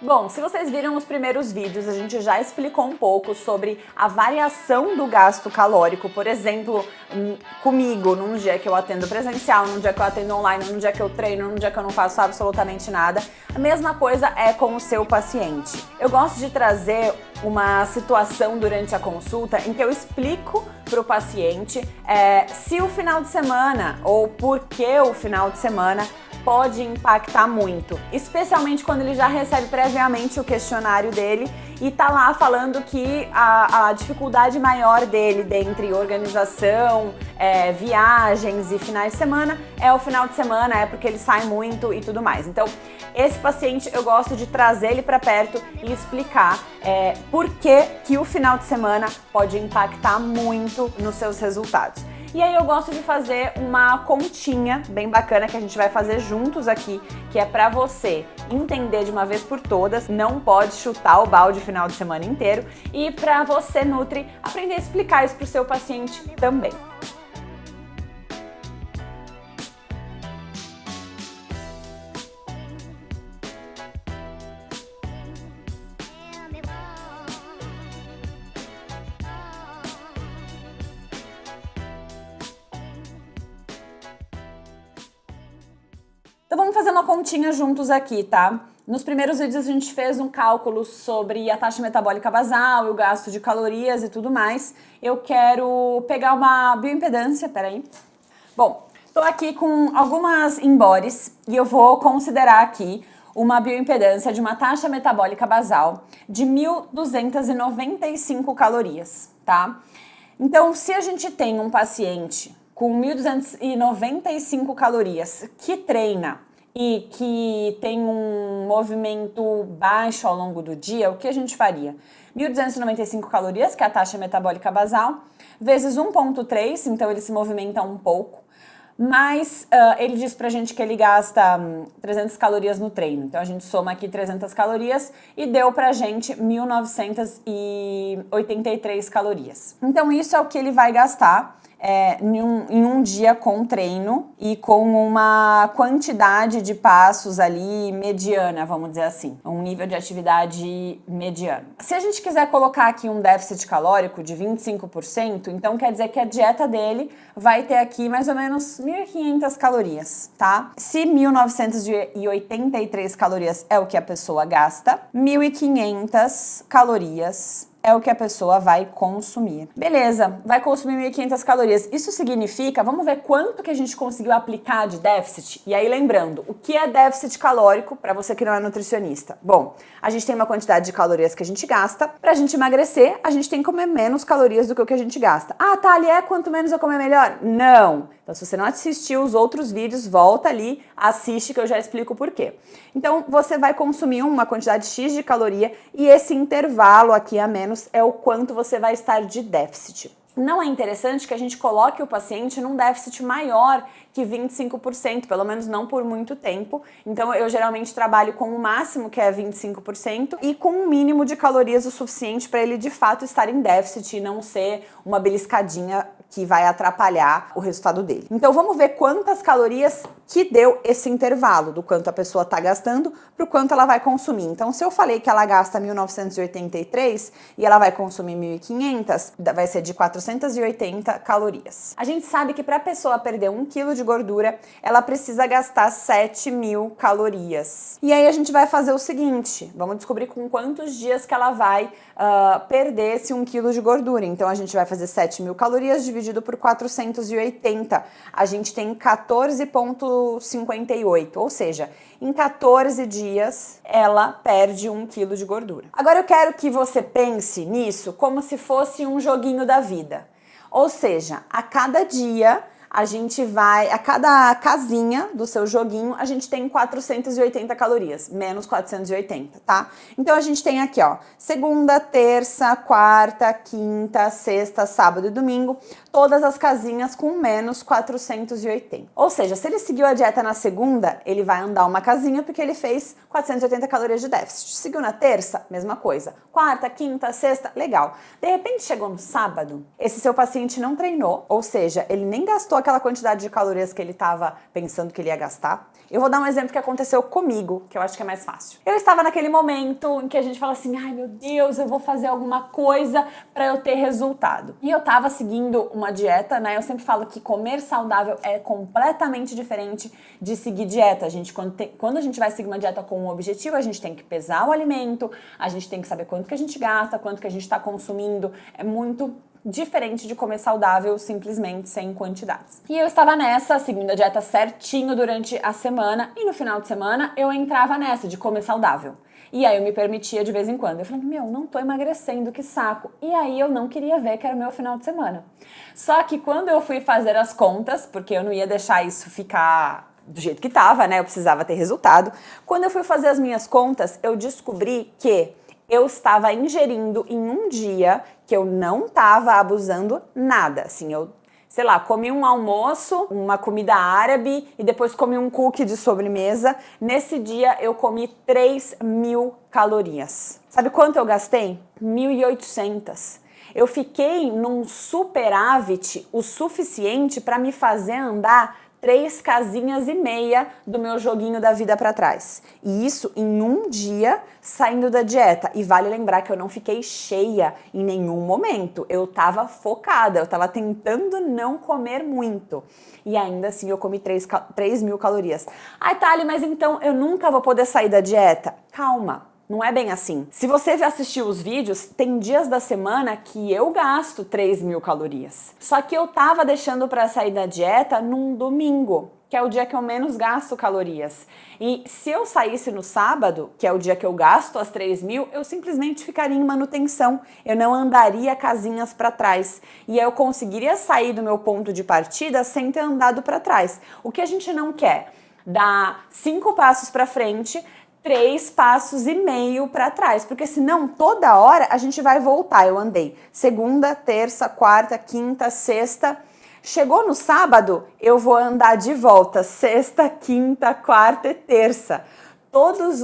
Bom, se vocês viram os primeiros vídeos, a gente já explicou um pouco sobre a variação do gasto calórico. Por exemplo, comigo, num dia que eu atendo presencial, num dia que eu atendo online, num dia que eu treino, num dia que eu não faço absolutamente nada. A mesma coisa é com o seu paciente. Eu gosto de trazer uma situação durante a consulta em que eu explico para o paciente se o final de semana ou por que o final de semana pode impactar muito, especialmente quando ele já recebe previamente o questionário dele e tá lá falando que a dificuldade maior dele dentre organização, viagens e finais de semana é o final de semana, é porque ele sai muito e tudo mais. Então, esse paciente eu gosto de trazer ele para perto e explicar por que o final de semana pode impactar muito nos seus resultados. E aí eu gosto de fazer uma continha bem bacana que a gente vai fazer juntos aqui, que é pra você entender de uma vez por todas, não pode chutar o balde o final de semana inteiro, e pra você, Nutri, aprender a explicar isso pro seu paciente também. Então vamos fazer uma continha juntos aqui, tá? Nos primeiros vídeos a gente fez um cálculo sobre a taxa metabólica basal, o gasto de calorias e tudo mais. Eu quero pegar uma bioimpedância, peraí. Bom, tô aqui com algumas embores e eu vou considerar aqui uma bioimpedância de uma taxa metabólica basal de 1.295 calorias, tá? Então, se a gente tem um paciente com 1.295 calorias que treina e que tem um movimento baixo ao longo do dia, o que a gente faria? 1.295 calorias, que é a taxa metabólica basal, vezes 1,3, então ele se movimenta um pouco, mas ele diz pra gente que ele gasta 300 calorias no treino. Então a gente soma aqui 300 calorias e deu pra gente 1.983 calorias. Então isso é o que ele vai gastar em um dia com treino e com uma quantidade de passos ali mediana, vamos dizer assim, um nível de atividade mediano. Se a gente quiser colocar aqui um déficit calórico de 25%, então quer dizer que a dieta dele vai ter aqui mais ou menos 1.500 calorias, tá? Se 1.983 calorias é o que a pessoa gasta, 1.500 calorias é o que a pessoa vai consumir. Beleza, vai consumir 1.500 calorias. Isso significa, vamos ver quanto que a gente conseguiu aplicar de déficit? E aí lembrando, o que é déficit calórico para você que não é nutricionista? Bom, a gente tem uma quantidade de calorias que a gente gasta. Pra gente emagrecer, a gente tem que comer menos calorias do que o que a gente gasta. Ah, tá, ali quanto menos eu comer melhor? Não! Então, se você não assistiu os outros vídeos, volta ali, assiste que eu já explico por quê. Então, você vai consumir uma quantidade X de caloria e esse intervalo aqui a menos é o quanto você vai estar de déficit. Não é interessante que a gente coloque o paciente num déficit maior que 25%, pelo menos não por muito tempo. Então eu geralmente trabalho com o máximo, que é 25%, e com um mínimo de calorias o suficiente para ele de fato estar em déficit e não ser uma beliscadinha que vai atrapalhar o resultado dele. Então vamos ver quantas calorias que deu esse intervalo, do quanto a pessoa está gastando para o quanto ela vai consumir. Então se eu falei que ela gasta 1.983 e ela vai consumir 1.500, vai ser de 480 calorias. A gente sabe que para a pessoa perder 1 kg de gordura, ela precisa gastar 7.000 calorias. E aí a gente vai fazer o seguinte, vamos descobrir com quantos dias que ela vai perder esse 1 kg de gordura. Então a gente vai fazer 7.000 calorias dividido por 480. A gente tem 14,58, ou seja, em 14 dias ela perde 1 kg de gordura. Agora eu quero que você pense nisso como se fosse um joguinho da vida. Ou seja, a cada dia a gente vai, a cada casinha do seu joguinho, a gente tem 480 calorias, menos 480, tá? Então a gente tem aqui, ó, segunda, terça, quarta, quinta, sexta, sábado e domingo, todas as casinhas com menos 480. Ou seja, se ele seguiu a dieta na segunda, ele vai andar uma casinha porque ele fez 480 calorias de déficit. Seguiu na terça, mesma coisa. Quarta, quinta, sexta, legal. De repente chegou no sábado, esse seu paciente não treinou, ou seja, ele nem gastou aquela quantidade de calorias que ele estava pensando que ele ia gastar. Eu vou dar um exemplo que aconteceu comigo, que eu acho que é mais fácil. Eu estava naquele momento em que a gente fala assim, ai meu Deus, eu vou fazer alguma coisa para eu ter resultado. E eu estava seguindo uma dieta, né? Eu sempre falo que comer saudável é completamente diferente de seguir dieta. Quando a gente vai seguir uma dieta com um objetivo, a gente tem que pesar o alimento, a gente tem que saber quanto que a gente gasta, quanto que a gente está consumindo. É muito diferente de comer saudável simplesmente sem quantidades. E eu estava nessa, seguindo a dieta certinho durante a semana, e no final de semana eu entrava nessa de comer saudável. E aí eu me permitia de vez em quando. Eu falei, meu, não tô emagrecendo, que saco. E aí eu não queria ver que era o meu final de semana. Só que quando eu fui fazer as contas, porque eu não ia deixar isso ficar do jeito que tava, né? Eu precisava ter resultado. Quando eu fui fazer as minhas contas, eu descobri que eu estava ingerindo em um dia que eu não estava abusando nada. Assim, eu, sei lá, comi um almoço, uma comida árabe e depois comi um cookie de sobremesa. Nesse dia eu comi 3.000 calorias. Sabe quanto eu gastei? 1.800. Eu fiquei num superávit o suficiente para me fazer andar 3 casinhas e meia do meu joguinho da vida para trás. E isso em um dia saindo da dieta. E vale lembrar que eu não fiquei cheia em nenhum momento. Eu tava focada, eu tava tentando não comer muito. E ainda assim eu comi 3.000 calorias. Ai, Thali, mas então eu nunca vou poder sair da dieta? Calma. Não é bem assim. Se você já assistiu os vídeos, tem dias da semana que eu gasto 3.000 calorias. Só que eu tava deixando para sair da dieta num domingo, que é o dia que eu menos gasto calorias. E se eu saísse no sábado, que é o dia que eu gasto as 3.000, eu simplesmente ficaria em manutenção. Eu não andaria casinhas para trás. E eu conseguiria sair do meu ponto de partida sem ter andado para trás. O que a gente não quer? Dar 5 passos para frente, 3 passos e meio para trás, porque senão toda hora a gente vai voltar. Eu andei segunda, terça, quarta, quinta, sexta. Chegou no sábado, eu vou andar de volta sexta, quinta, quarta e terça. Todas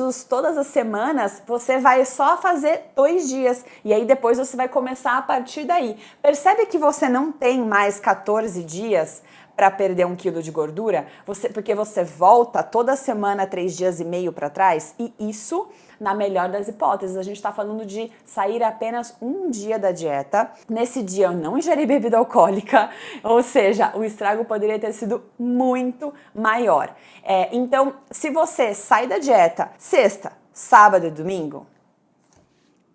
as semanas você vai só fazer 2 dias e aí depois você vai começar a partir daí. Percebe que você não tem mais 14 dias para perder 1 quilo de gordura? Porque você volta toda semana 3 dias e meio para trás, e isso, na melhor das hipóteses, a gente está falando de sair apenas 1 dia da dieta. Nesse dia eu não ingeri bebida alcoólica, ou seja, o estrago poderia ter sido muito maior. Então, se você sai da dieta sexta, sábado e domingo,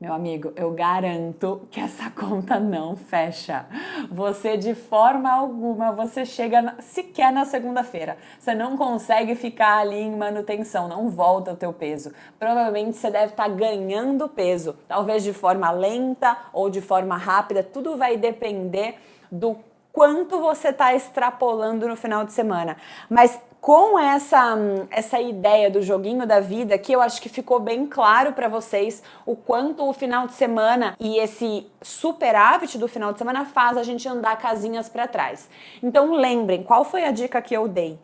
meu amigo, eu garanto que essa conta não fecha. Você, de forma alguma, você chega sequer na segunda-feira. Você não consegue ficar ali em manutenção, não volta o teu peso. Provavelmente você deve estar ganhando peso, talvez de forma lenta ou de forma rápida. Tudo vai depender do quanto você está extrapolando no final de semana. Mas com essa ideia do joguinho da vida, que eu acho que ficou bem claro para vocês o quanto o final de semana e esse superávit do final de semana faz a gente andar casinhas para trás. Então lembrem, qual foi a dica que eu dei?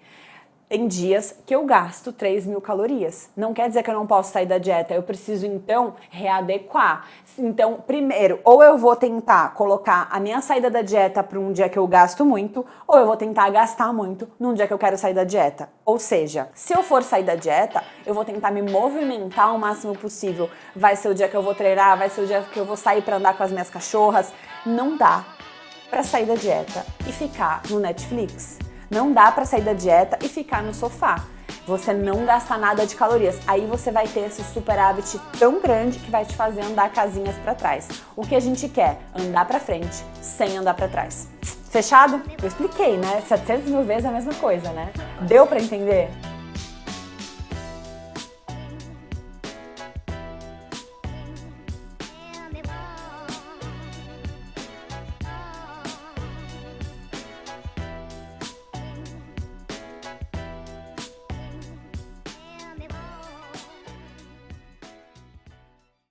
Tem dias que eu gasto 3.000 calorias. Não quer dizer que eu não posso sair da dieta. Eu preciso, então, readequar. Então, primeiro, ou eu vou tentar colocar a minha saída da dieta para um dia que eu gasto muito, ou eu vou tentar gastar muito num dia que eu quero sair da dieta. Ou seja, se eu for sair da dieta, eu vou tentar me movimentar o máximo possível. Vai ser o dia que eu vou treinar, vai ser o dia que eu vou sair para andar com as minhas cachorras. Não dá para sair da dieta e ficar no Netflix. Não dá para sair da dieta e ficar no sofá. Você não gasta nada de calorias. Aí você vai ter esse superávit tão grande que vai te fazer andar casinhas para trás. O que a gente quer? Andar para frente, sem andar para trás. Fechado? Eu expliquei, né? 700 mil vezes a mesma coisa, né? Deu para entender?